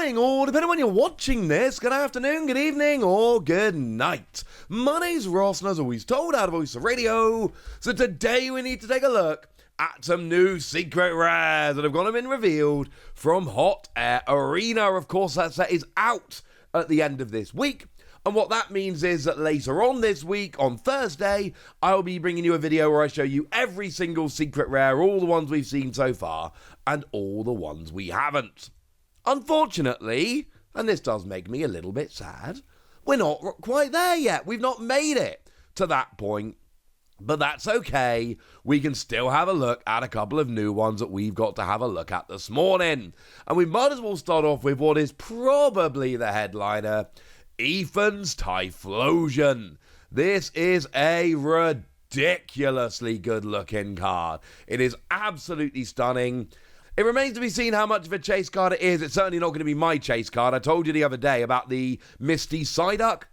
morning, or depending on when you're watching this, good afternoon, good evening, or good night. My name's Ross, and as always told, out of Voice of Radio. So today we need to take a look at some new secret rares that have gone and been revealed from Hot Air Arena. Of course, that set is out at the end of this week. And what that means is that later on this week, on Thursday, I'll be bringing you a video where I show you every single secret rare, all the ones we've seen so far, and all the ones we haven't. Unfortunately, and this does make me a little bit sad, we're not quite there yet. We've not made it to that point. But that's okay. We can still have a look at a couple of new ones that we've got to have a look at this morning. And we might as well start off with what is probably the headliner, Ethan's Typhlosion. This is a ridiculously good-looking card. It is absolutely stunning. It remains to be seen how much of a chase card it is. It's certainly not going to be my chase card. I told you the other day about the Misty Psyduck.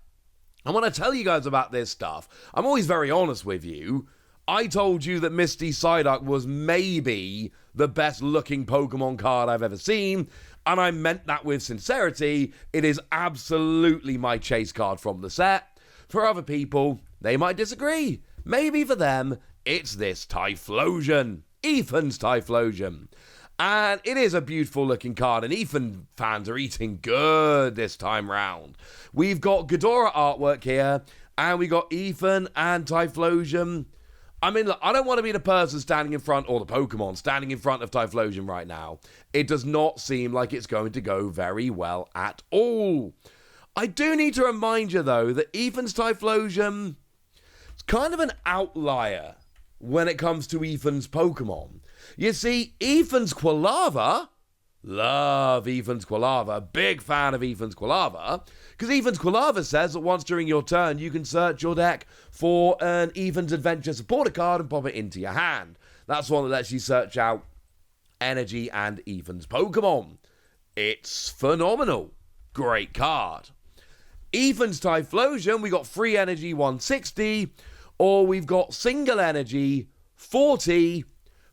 And when I tell you guys about this stuff, I'm always very honest with you. I told you that Misty Psyduck was maybe the best-looking Pokemon card I've ever seen. And I meant that with sincerity. It is absolutely my chase card from the set. For other people, they might disagree. Maybe for them, it's this Typhlosion. Ethan's Typhlosion. And it is a beautiful looking card, and Ethan fans are eating good this time round. We've got Ghidorah artwork here, and we got Ethan and Typhlosion. I mean, look, I don't want to be the person standing in front, or the Pokemon standing in front of Typhlosion right now. It does not seem like it's going to go very well at all. I do need to remind you, though, that Ethan's Typhlosion is kind of an outlier when it comes to Ethan's Pokemon. You see, Ethan's Quilava, love Ethan's Quilava, big fan of Ethan's Quilava, because Ethan's Quilava says that once during your turn, you can search your deck for an Ethan's Adventure supporter card and pop it into your hand. That's one that lets you search out Energy and Ethan's Pokemon. It's phenomenal. Great card. Ethan's Typhlosion, we got free energy 160, or we've got single energy 40,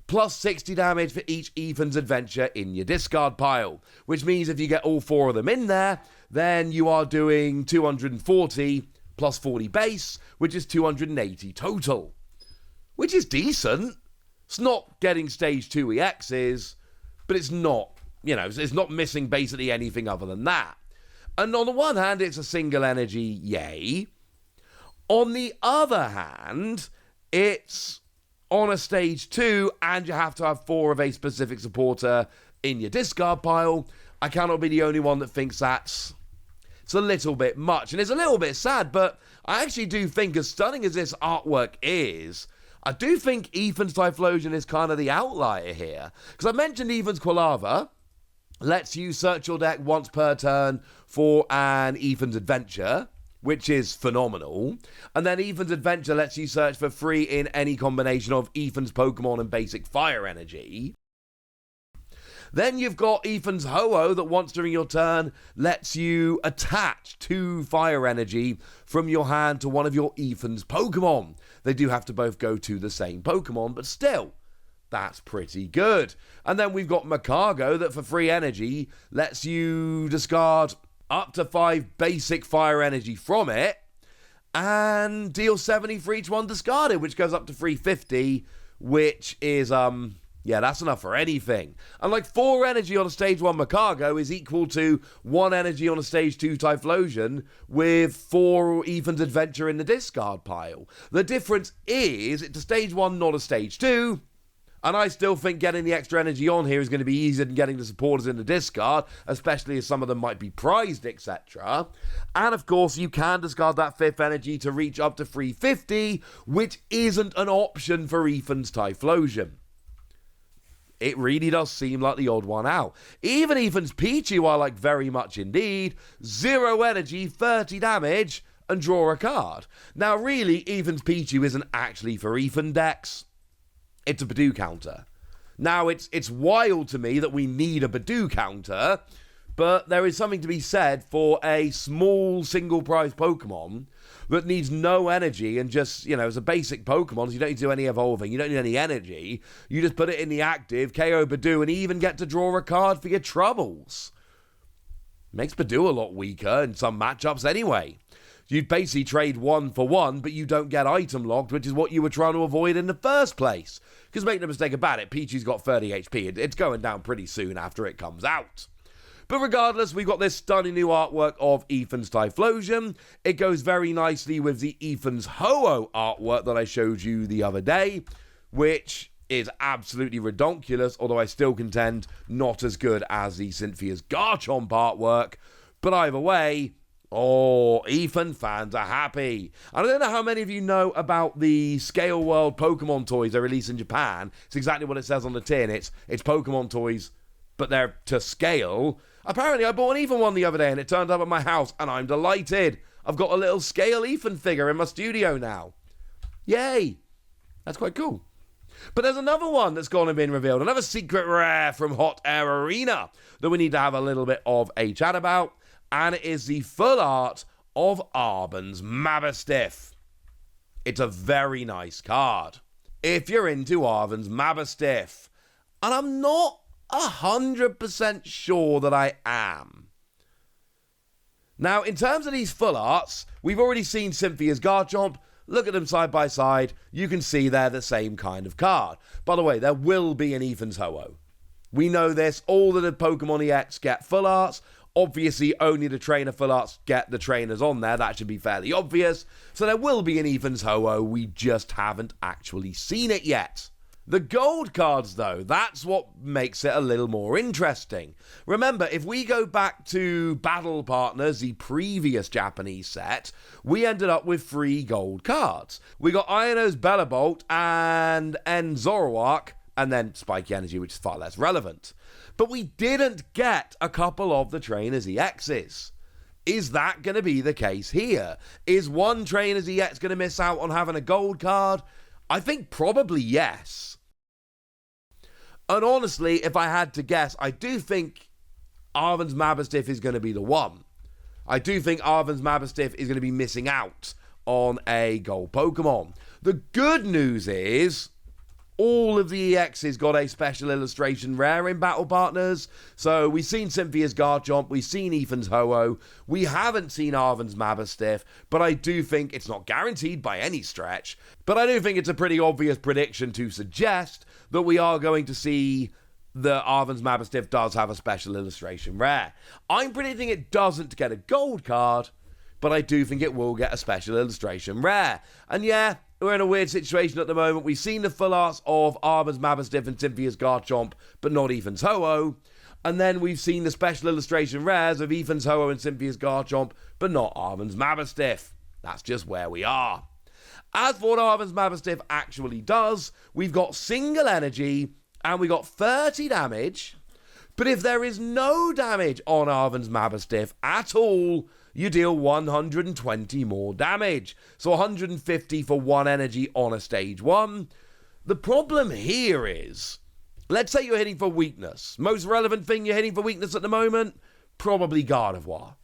plus 60 damage for each Ethan's Adventure in your discard pile. Which means if you get all four of them in there, then you are doing 240 plus 40 base, which is 280 total. Which is decent. It's not getting stage 2 EXs, but it's not, it's not missing basically anything other than that. And on the one hand, it's a single energy, yay. On the other hand, it's on a stage 2, and you have to have 4 of a specific supporter in your discard pile. I cannot be the only one that thinks it's a little bit much. And it's a little bit sad, but I actually do think, as stunning as this artwork is, I do think Ethan's Typhlosion is kind of the outlier here. Because I mentioned Ethan's Quilava lets you search your deck once per turn for an Ethan's Adventure, which is phenomenal. And then Ethan's Adventure lets you search for free in any combination of Ethan's Pokemon and basic fire energy. Then you've got Ethan's Ho-Oh that once during your turn lets you attach 2 fire energy from your hand to one of your Ethan's Pokemon. They do have to both go to the same Pokemon, but still, that's pretty good. And then we've got Macargo that for free energy lets you discard up to 5 basic fire energy from it, and deal 70 for each one discarded, which goes up to 350, which is, that's enough for anything. And like 4 energy on a stage 1 Macargo is equal to 1 energy on a stage 2 Typhlosion with 4 Ethan's Adventure in the discard pile. The difference is it's a stage 1, not a stage 2. And I still think getting the extra energy on here is going to be easier than getting the supporters in the discard, especially as some of them might be prized, etc. And of course, you can discard that 5th energy to reach up to 350, which isn't an option for Ethan's Typhlosion. It really does seem like the odd one out. Even Ethan's Pichu I like very much indeed. 0 energy, 30 damage, and draw a card. Now really, Ethan's Pichu isn't actually for Ethan decks. It's a Badoo counter. Now, it's wild to me that we need a Badoo counter, but there is something to be said for a small single-prize Pokemon that needs no energy and just, as a basic Pokemon, so you don't need to do any evolving, you don't need any energy. You just put it in the active, KO Badoo, and even get to draw a card for your troubles. Makes Badoo a lot weaker in some matchups anyway. You basically trade 1 for 1, but you don't get item locked, which is what you were trying to avoid in the first place. Because make no mistake about it, Pichu's got 30 HP. It's going down pretty soon after it comes out. But regardless, we've got this stunning new artwork of Ethan's Typhlosion. It goes very nicely with the Ethan's Ho-Oh artwork that I showed you the other day, which is absolutely redonkulous, although I still contend not as good as the Cynthia's Garchomp artwork. But either way, Ethan fans are happy. And I don't know how many of you know about the Scale World Pokemon toys they release in Japan. It's exactly what it says on the tin. It's Pokemon toys, but they're to scale. Apparently, I bought an Ethan one the other day, and it turned up at my house, and I'm delighted. I've got a little scale Ethan figure in my studio now. Yay! That's quite cool. But there's another one that's gone and been revealed, another secret rare from Hot Air Arena that we need to have a little bit of a chat about, and it is the full art of Arven's Mabosstiff. It's a very nice card. If you're into Arven's Mabosstiff, and I'm not 100% sure that I am. Now, in terms of these full arts, we've already seen Cynthia's Garchomp. Look at them side by side. You can see they're the same kind of card. By the way, there will be an Ethan's Ho-Oh. We know this. All of the Pokemon EX get full arts. Obviously, only the trainer full arts get the trainers on there. That should be fairly obvious. So there will be an Ethan's Ho-Oh. We just haven't actually seen it yet. The gold cards, though, that's what makes it a little more interesting. Remember, if we go back to Battle Partners, the previous Japanese set, we ended up with 3 gold cards. We got Iono's Bellabolt and Zoroark, and then Spiky Energy, which is far less relevant. But we didn't get a couple of the Trainers EXs. Is that going to be the case here? Is one Trainers EX going to miss out on having a gold card? I think probably yes. And honestly, if I had to guess, I do think Arven's Mabosstiff is going to be the one. I do think Arven's Mabosstiff is going to be missing out on a gold Pokemon. The good news is all of the EXs got a special illustration rare in Battle Partners. So we've seen Cynthia's Garchomp, we've seen Ethan's Ho-Oh, we haven't seen Arven's Mabosstiff, but I do think it's not guaranteed by any stretch, but I do think it's a pretty obvious prediction to suggest that we are going to see the Arven's Mabosstiff does have a special illustration rare. I'm predicting it doesn't get a gold card, but I do think it will get a special illustration rare. And yeah, we're in a weird situation at the moment. We've seen the full arts of Arven's Mabosstiff and Cynthia's Garchomp, but not Ethan's Ho-Oh. And then we've seen the special illustration rares of Ethan's Ho-Oh and Cynthia's Garchomp, but not Arven's Mabosstiff. That's just where we are. As for what Arven's Mabosstiff actually does, we've got single energy and we got 30 damage. But if there is no damage on Arven's Mabosstiff at all, you deal 120 more damage. So 150 for 1 energy on a stage 1. The problem here is, let's say you're hitting for weakness. Most relevant thing you're hitting for weakness at the moment? Probably Gardevoir.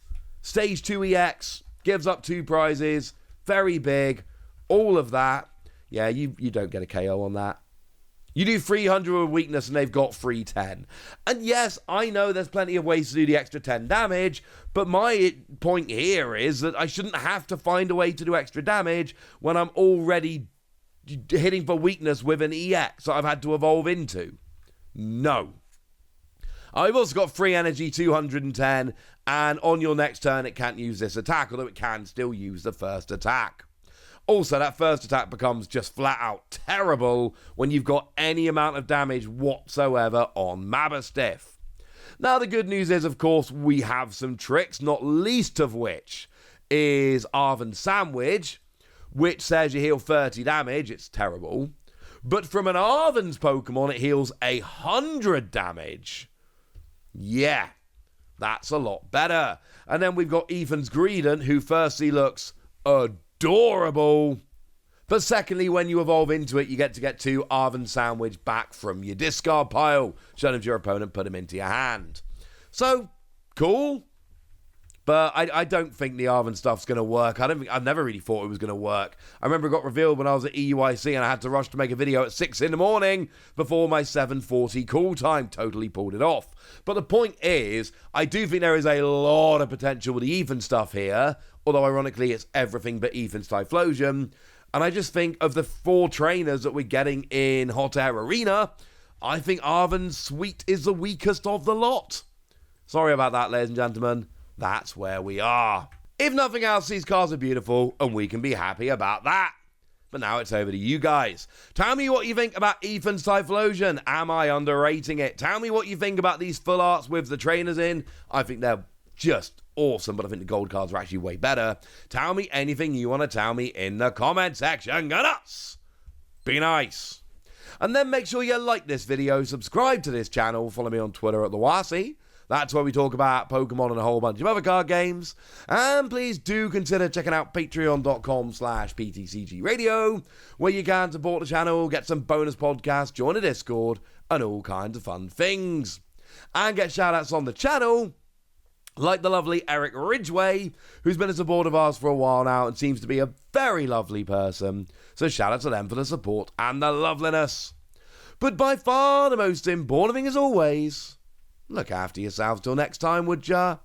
Stage 2 EX, gives up 2 prizes, very big. All of that, yeah, you don't get a KO on that. You do 300 with weakness and they've got 310. And yes, I know there's plenty of ways to do the extra 10 damage, but my point here is that I shouldn't have to find a way to do extra damage when I'm already hitting for weakness with an EX that I've had to evolve into. No. I've also got free energy, 210, and on your next turn it can't use this attack, although it can still use the first attack. Also, that first attack becomes just flat out terrible when you've got any amount of damage whatsoever on Mabosstiff. Now, the good news is, of course, we have some tricks, not least of which is Arven's Sandwich, which says you heal 30 damage. It's terrible. But from an Arven's Pokemon, it heals 100 damage. Yeah, that's a lot better. And then we've got Ethan's Greedent, who firstly looks adorable, but secondly, when you evolve into it, you get to get 2 Arven Sandwich back from your discard pile. Show them to your opponent, put them into your hand. So, cool, But I don't think the Arven stuff's going to work. I've never really thought it was going to work. I remember it got revealed when I was at EUIC and I had to rush to make a video at 6 in the morning before my 7:40 call time. Totally pulled it off. But the point is, I do think there is a lot of potential with the Ethan stuff here, although ironically it's everything but Ethan's Typhlosion. And I just think of the 4 trainers that we're getting in Hot Air Arena, I think Arven's Suite is the weakest of the lot. Sorry about that, ladies and gentlemen. That's where we are. If nothing else, these cards are beautiful, and we can be happy about that. But now it's over to you guys. Tell me what you think about Ethan's Typhlosion. Am I underrating it? Tell me what you think about these full arts with the trainers in. I think they're just awesome, but I think the gold cards are actually way better. Tell me anything you want to tell me in the comment section. Gunners, be nice. And then make sure you like this video, subscribe to this channel, follow me on Twitter at TheWasi. That's where we talk about Pokemon and a whole bunch of other card games. And please do consider checking out patreon.com/PTCG Radio, where you can support the channel, get some bonus podcasts, join a Discord, and all kinds of fun things. And get shout-outs on the channel, like the lovely Eric Ridgway, who's been a supporter of ours for a while now and seems to be a very lovely person. So shout out to them for the support and the loveliness. But by far the most important thing as always, look after yourselves till next time, would ya?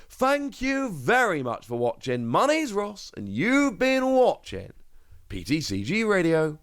Thank you very much for watching. My name's Ross, and you've been watching PTCG Radio.